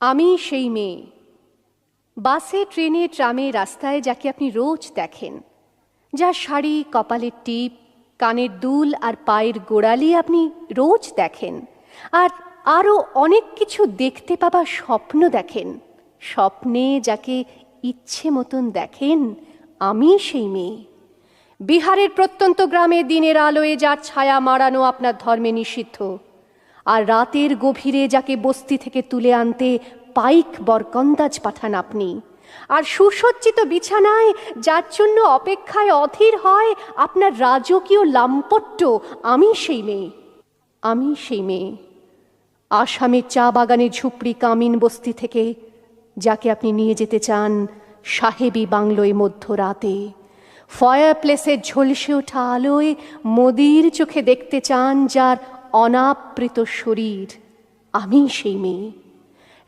আমি সেই মেয়ে, বাসে ট্রেনে ট্রামে রাস্তায় যাকে আপনি রোজ দেখেন, যার শাড়ি, কপালের টিপ, কানের দুল আর পায়ের গোড়ালি আপনি রোজ দেখেন, আর আরও অনেক কিছু দেখতে পাবার স্বপ্ন দেখেন। স্বপ্নে যাকে ইচ্ছে মতন দেখেন, আমি সেই মেয়ে। বিহারের প্রত্যন্ত গ্রামে দিনের আলোয় যার ছায়া মাড়ানো আপনার ধর্মে নিষিদ্ধ, আর রাতের গভীরে যাকে বস্তি থেকে তুলে আনতে পাইক বরকন্দাজ পাঠান আপনি, আর সুসজ্জিত বিছানায় যার জন্য অপেক্ষায় অধীর হয় আপনার রাজকীয় লাম্পট্য, আমি সেই মেয়ে। আমি সেই মেয়ে, আসামের চা বাগানের ঝুপড়ি কামিন বস্তি থেকে যাকে আপনি নিয়ে যেতে চান সাহেবী বাংলোয় মধ্যরাতে, ফায়ার প্লেসের ঝলসে ওঠা আলোয় মোদির চোখে দেখতে চান যার অনাবৃত শরীর, আমি সেই মেয়ে।